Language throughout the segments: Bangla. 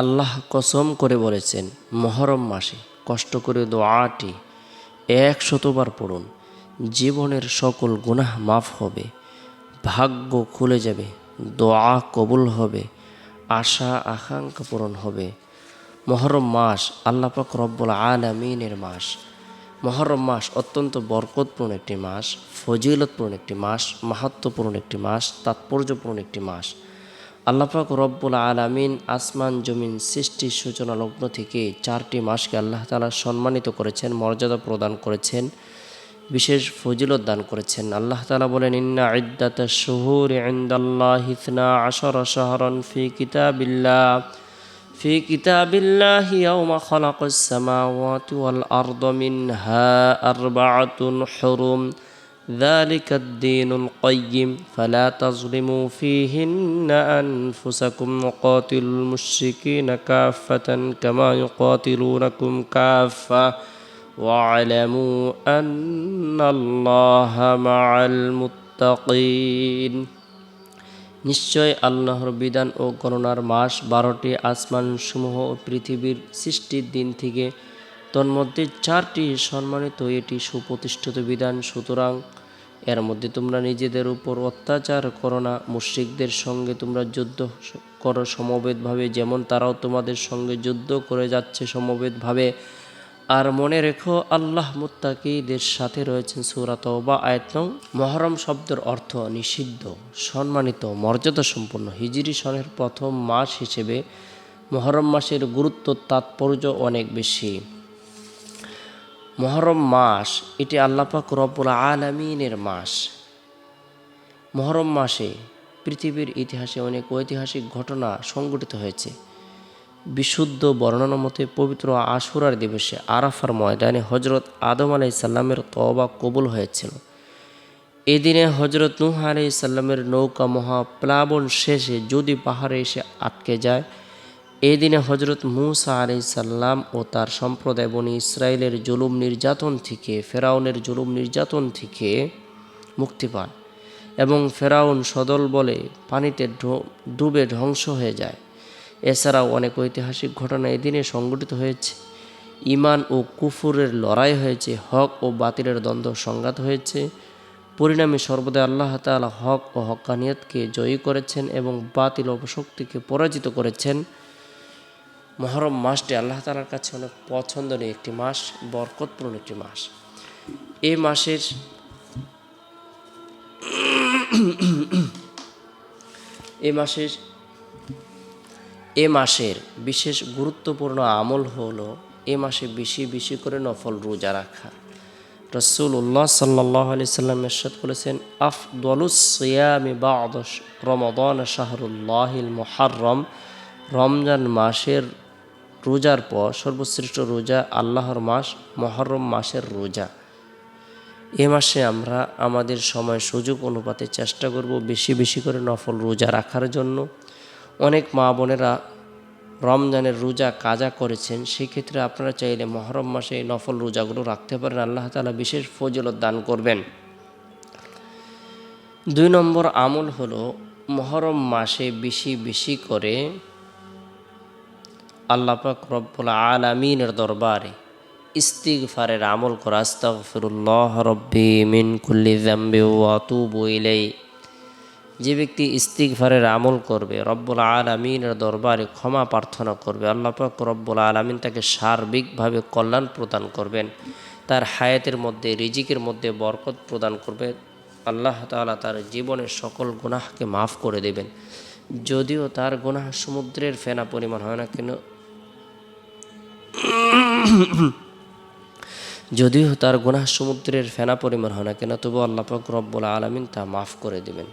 আল্লাহ কসম করে বলেছেন, মুহররম মাসে কষ্ট করে দোয়াটি 100বার পড়ুন, জীবনের সকল গুনাহ মাফ হবে, ভাগ্য খুলে যাবে, দোয়া কবুল হবে, আশা আকাঙ্ক্ষা পূরণ হবে। মুহররম মাস আল্লাহ পাক রব্বুল আলামিনের মাস। মুহররম মাস অত্যন্ত বরকতপূর্ণ একটি মাস, ফজিলতপূর্ণ একটি মাস, মাহাত্ম্যপূর্ণ একটি মাস, তাৎপর্যপূর্ণ একটি মাস। আল্লাহ পাক রব্বুল আলামিন আসমান জমিন সৃষ্টির সূচনা লগ্ন থেকে 4টি মাসকে আল্লাহ তাআলা সম্মানিত করেছেন, মর্যাদা প্রদান করেছেন, বিশেষ ফজিলত দান করেছেন। আল্লাহ তাআলা বলেন, ইন্না ইদ্দাতাশ শুহুরি ইনদাল্লাহি 12 শাহরান ফি কিতাবিল্লাহি ইয়াওমা খালাকাস সামাওয়াতি ওয়াল আরদা মিনহা আরবাআতুন হুরুম ذلك الدين القيم فلا تظلموا فيهن أنفسكم وقاتلوا المشركين كافة كما يقاتلونكم كافة واعلموا أن الله مع المتقين। নিশ্চয় আল্লাহর বিধান ও গণনার মাস 12টি, আসমানসমূহ ও পৃথিবীর সৃষ্টির দিন থেকে, তন্মধ্যে 4টি সম্মানিত, এটি সুপ্রতিষ্ঠিত বিধান। সুতরাং এর মধ্যে তোমরা নিজেদের উপর অত্যাচার করো না, মুশরিকদের সঙ্গে তোমরা যুদ্ধ করো সমবেতভাবে, যেমন তারাও তোমাদের সঙ্গে যুদ্ধ করে যাচ্ছে সমবেতভাবে। আর মনে রেখো, আল্লাহ মুত্তাকিদের সাথে রয়েছেন। সূরা তাওবা আয়াত নং। মুহররম শব্দের অর্থ নিষিদ্ধ, সম্মানিত, মর্যাদা সম্পন্ন। হিজরি সনের প্রথম মাস হিসেবে মুহররম মাসের গুরুত্ব, তাৎপর্য অনেক বেশি। মুহররম মাস এটি আল্লাহ পাক রব্বুল আলামিনের মাস। মুহররম মাসে পৃথিবীর ইতিহাসে অনেক ঐতিহাসিক ঘটনা সংঘটিত হয়েছে। বিশুদ্ধ বর্ণনা মতে পবিত্র আশুরার দিবসে আরাফার ময়দানে হজরত আদম আলাইহিস সালামের তওবা কবুল হয়েছিল। এদিনে হজরত নূহ আলাইহিস সালামের নৌকা মহাপ্লাবন শেষে যদি পাহাড়ে এসে আটকে যায়, এদিনে হজরত মূসা আলাইহিস সালাম ও তার সম্প্রদায় বনি ইসরায়েলের জুলুম নির্যাতন থেকে, ফেরাউনের জুলুম নির্যাতন থেকে মুক্তি পান এবং ফেরাউন সদল বলে পানিতে ডুবে ধ্বংস হয়ে যায়। এছাড়াও অনেক ঐতিহাসিক ঘটনা এদিনে সংঘটিত হয়েছে। ঈমান ও কুফুরের লড়াই হয়েছে, হক ও বাতিলের দ্বন্দ্ব সংঘাত হয়েছে। পরিণামে সর্বদা আল্লাহ তাআলা হক ও হক্কানিয়তকে জয়ী করেছেন এবং বাতিল অপশক্তিকে পরাজিত করেছেন। মুহররম মাসটি আল্লাহ তাআলার কাছে অনেক পছন্দনীয় একটি মাস, বরকতপূর্ণ একটি মাস। এ মাসের বিশেষ গুরুত্বপূর্ণ আমল হলো এ মাসে বেশি বেশি করে নফল রোজা রাখা। রাসূলুল্লাহ সাল্লাল্লাহু আলাইহি সাল্লাম ইরশাদ করেছেন, আফদালুস সিয়ামি বা'দা রমাদান শাহরুল্লাহিল মুহাররম। রমজান মাসের রোজার পর সর্বশ্রেষ্ঠ রোজা আল্লাহর মাস মুহররম মাসের রোজা। এ মাসে আমরা আমাদের সময় সুযোগ অনুপাতে চেষ্টা করব বেশি বেশি করে নফল রোজা রাখার জন্য। অনেক মা বোনেরা রমজানের রোজা কাজা করেছেন, সেক্ষেত্রে আপনারা চাইলে মুহররম মাসে এই নফল রোজাগুলো রাখতে পারেন। আল্লাহ তাআলা বিশেষ ফজিলত দান করবেন। 2 নম্বর আমল হলো মুহররম মাসে বেশি বেশি করে আল্লাহ পাক রব্বুল আলামিনের দরবারে ইস্তিগফারের আমল করা। আস্তাগফিরুল্লাহ রব্বি মিন কুল্লি যামবি ওয়া আতুবু ইলাইহি। যে ব্যক্তি ইস্তিগফারের আমল করবে, রব্বুল আলামিনের দরবারে ক্ষমা প্রার্থনা করবে, আল্লাহ পাক রব্বুল আলামিন তাকে সার্বিকভাবে কল্যাণ প্রদান করবেন, তার হায়াতের মধ্যে, রিজিকের মধ্যে বরকত প্রদান করবে। আল্লাহ তাআলা তার জীবনের সকল গুনাহকে মাফ করে দেবেন। যদিও তার গুনাহ সমুদ্রের ফেনা পরিমাণ হয় না কেন তবু আল্লাহ পাক রব্বুল আলামিন তা মাফ করে দেবেন।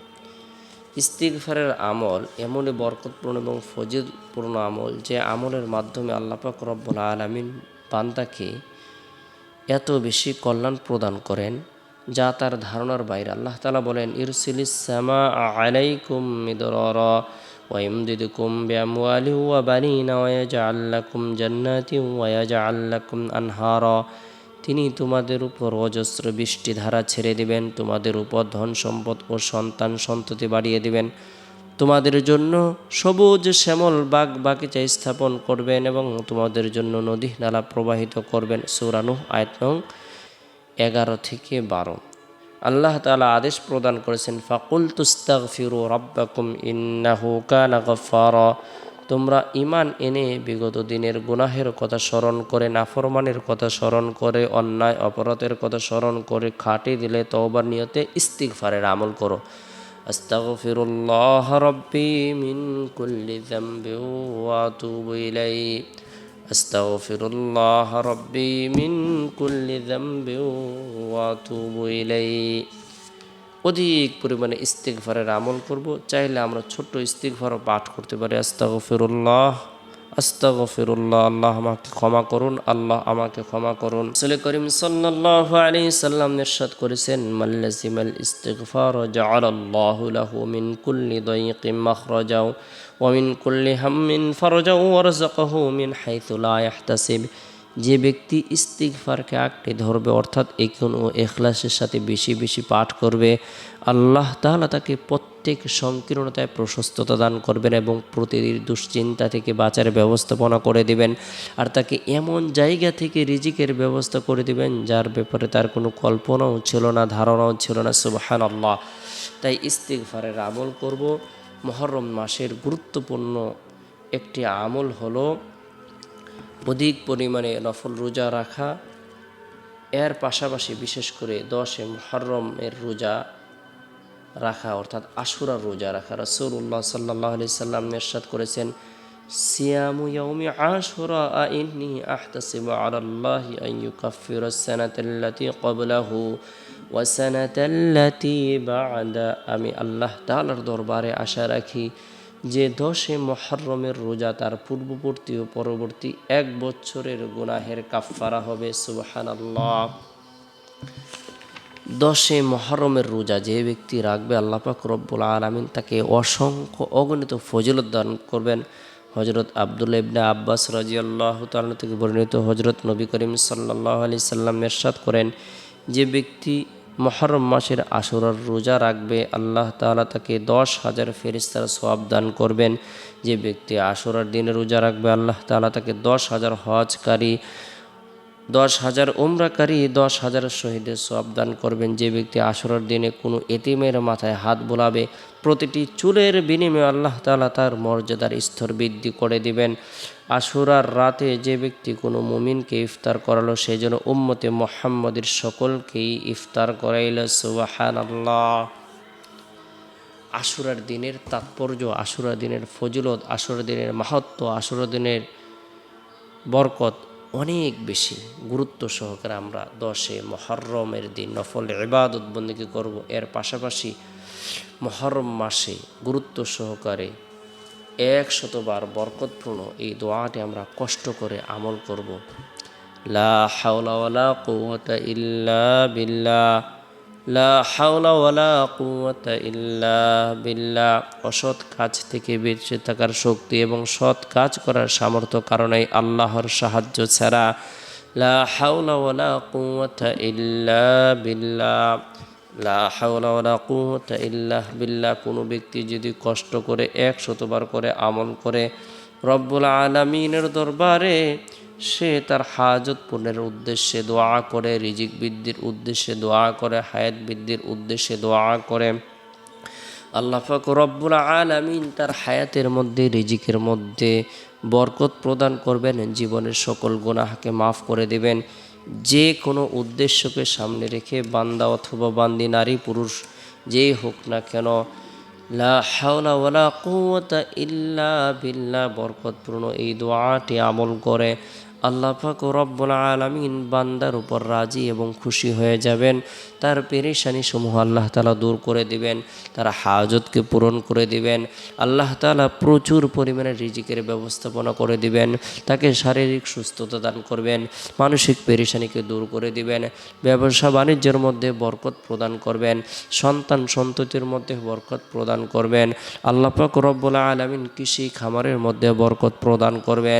ইস্তিগফারের আমল এমনই বরকতপূর্ণ এবং ফজিলতপূর্ণ আমল, যে আমলের মাধ্যমে আল্লাহ পাক রব্বুল আলামিন বান্দাকে এত বেশি কল্যাণ প্রদান করেন যা তার ধারণার বাইরে। আল্লাহ তাআলা বলেন, ইরসিলিস সামা আলাইকুম মিদরারা ওয়া ইমদিদকুম বিআমওয়ালিন ওয়া বানিনা ওয়া ইয়াজআল লাকুম জান্নাতিন ওয়া ইয়াজআল লাকুম আনহারা। তিনি তোমাদের উপর অজস্র বৃষ্টিধারা ছেড়ে দিবেন, তোমাদের উপর ধন সম্পদ ও সন্তান সন্ততি বাড়িয়ে দিবেন, তোমাদের জন্য সবুজ শ্যামল বাগ বাগিচা স্থাপন করবেন এবং তোমাদের জন্য নদী নালা প্রবাহিত করবেন। সূরা নূহ আয়াত নং 11 থেকে 12। আল্লাহ তাআলা আদেশ প্রদান করেছেন, ফাকুলতুস্তাগফিরু রাব্বাকুম ইন্নাহু কানা গাফফারা। তোমরা ঈমান এনে বিগত দিনের গুনাহের কথা স্মরণ করে, নাফরমানের কথা স্মরণ করে, অন্যায় অপরাধের কথা স্মরণ করে খাঁটি দিলে তওবার নিয়তে ইস্তিগফারের আমল করো। আস্তাগফিরুল্লাহ রাব্বি মিন কুল্লি যামবিন ওয়া আতুবু ইলাইহি। আস্তাগফিরুল্লাহ রাব্বি মিন কুল্লি যামবিন ওয়া আতুবু ইলাইহি। অধিক পরিমাণে ইস্তিগফারের আমল করব। চাইলে আমরা ছোট্ট ইস্তিগফারও পাঠ করতে পারি। আস্তাগফিরুল্লাহ, আস্তাগফিরুল্লাহ, আল্লাহ আমাকে ক্ষমা করুন, আল্লাহ আমাকে ক্ষমা করুন। রাসূল করিম সাল্লাল্লাহু আলাইহি সাল্লাম ইরশাদ করেছেন, মাল্লাজিমাল ইস্তিগফার জাআলাল্লাহু লাহু মিন কুল্লি দায়িকিন মাখরাজা ওয়া মিন কুল্লি হাম্মিন ফারজা ওয়া রাযাকাহু মিন হাইথু লা ইয়াহতাসিব। যে ব্যক্তি ইস্তিগফারকে আঁকড়ে ধরবে, অর্থাৎ এখন ও ইখলাসের সাথে বেশি বেশি পাঠ করবে, আল্লাহ তাআলা তাকে প্রত্যেক সংকীর্ণতায় প্রশস্ততা দান করবেন এবং প্রতিদিন দুশ্চিন্তা থেকে বাঁচার ব্যবস্থাপনা করে দিবেন। আর তাকে এমন জায়গা থেকে রিজিকের ব্যবস্থা করে দিবেন যার ব্যাপারে তার কোনো কল্পনাও ছিল না, ধারণাও ছিল না। সুবহানাল্লাহ। তাই ইস্তিগফারের আমল করব। মুহররম মাসের গুরুত্বপূর্ণ একটি আমল হলো অধিক পরিমাণে নফল রোজা রাখা। এর পাশাপাশি বিশেষ করে 10 মুহররমের রোজা রাখা, অর্থাৎ আশুরার রোজা রাখা। রাসূলুল্লাহ সাল্লাল্লাহু আলাইহি সাল্লাম ইরশাদ করেছেন, সিয়ামু ইয়াউমি আশুরা ইন্নী আহতাসিবু আলাল্লাহি আন ইউকাফফিরাস সানাতাল্লাতী ক্বাবলাহু ওয়া সানাতাল্লাতী বা'দা। আমি আল্লাহ তাআলার দরবারে আশা রাখি যে 10 মুহররমের রোজা তার পূর্ববর্তী ও পরবর্তী 1 বছরের গুনাহের কাফফারা হবে। সুবহানাল্লাহ। 10 মুহররমের রোজা যে ব্যক্তি রাখবে, আল্লাহ পাক রব্বুল আলামিন তাকে অসংখ্য অগণিত ফজিলত দান করবেন। হযরত আব্দুল্লাহ ইবনে আব্বাস রাদিয়াল্লাহু তাআলা থেকে বর্ণিত, হযরত নবী করিম সাল্লাল্লাহু আলাইহি সাল্লাম ইরশাদ করেন, যে ব্যক্তি মুহররম মাসের আশুরার রোজা রাখবে, আল্লাহ তাআলা তাকে 10,000 ফেরেশতার সওয়াব দান করবেন। যে ব্যক্তি আশুরার দিনে রোজা রাখবে, আল্লাহ তাআলা তাকে 10,000 হজকারী, 10,000 উমরাকারী, 10,000 শহীদের সওয়াব দান করবেন। যে ব্যক্তি আশুরার দিনে কোনো এতিমের মাথায় হাত বোলাবে, প্রতিটি চুলের বিনিময়ে আল্লাহ তাআলা তার মর্যাদার স্তর বৃদ্ধি করে দিবেন। আশুরার রাতে যে ব্যক্তি কোনো মুমিনকে ইফতার করালো, সেই জন্য উম্মতে মুহাম্মদের সকলকেই ইফতার করাইল। সুবহানাল্লাহ। আশুরার দিনের তাৎপর্য, আশুরার দিনের ফজিলত, আশুরার দিনের মাহাত্ম্য, আশুরার দিনের বরকত অনেক বেশি। গুরুত্ব সহকারে আমরা 10 মুহররমের দিন নফল ইবাদত বন্দেগী করব। এর পাশাপাশি মুহররম মাসে গুরুত্ব সহকারে 100 বার বরকতপূর্ণ এই দোয়াটি আমরা কষ্ট করে আমল করব। লা হাওলা ওয়ালা কুওয়াতা ইল্লা বিল্লাহ, লা হাওলা ওয়ালা কুওয়াতা ইল্লা বিল্লাহ। অসৎ কাজ থেকে বেঁচে থাকার শক্তি এবং সৎ কাজ করার সামর্থ্য কারণেই আল্লাহর সাহায্য ছাড়া লা হাওলা ওয়ালা কুওয়াতা ইল্লা বিল্লাহ, লা হাওলা ওয়ালা কুওয়াতা ইল্লা বিল্লাহ। কোনো ব্যক্তি যদি কষ্ট করে 100 বার করে আমল করে রব্বুল আলামিনের দরবারে সে তার হাজত পূরণের উদ্দেশ্যে দোয়া করে, রিজিক বৃদ্ধির উদ্দেশ্যে দোয়া করে, হায়াত বৃদ্ধির উদ্দেশ্যে দোয়া করে, আল্লাহ পাক রব্বুল আলামিন তার হায়াতের মধ্যে, রিজিকের মধ্যে বরকত প্রদান করবেন, জীবনের সকল গুনাহকে মাফ করে দেবেন। যে কোনো উদ্দেশ্যকে সামনে রেখে বান্দা অথবা বান্দি, নারী পুরুষ যেই হোক না কেন, লা হাওলা ওয়ালা কুওয়াতা ইল্লা বিল্লাহ বরকতপূর্ণ এই দোয়াটি আমল করে আল্লাহ পাক রব্বুল আলামিন বান্দার উপর রাজি এবং খুশি হয়ে যাবেন। তার পেরেশানি সমূহ আল্লাহ তাআলা দূর করে দিবেন, তার হাজতকে পূরণ করে দিবেন। আল্লাহ তাআলা প্রচুর পরিমাণে রিজিকের ব্যবস্থাপনা করে দিবেন, তাকে শারীরিক সুস্থতা দান করবেন, মানসিক পেরেশানিকে দূর করে দিবেন, ব্যবসা বাণিজ্যের মধ্যে বরকত প্রদান করবেন, সন্তান সন্ততির মধ্যে বরকত প্রদান করবেন। আল্লাহ পাক রব্বুল আলামিন কৃষি খামারের মধ্যে বরকত প্রদান করবেন।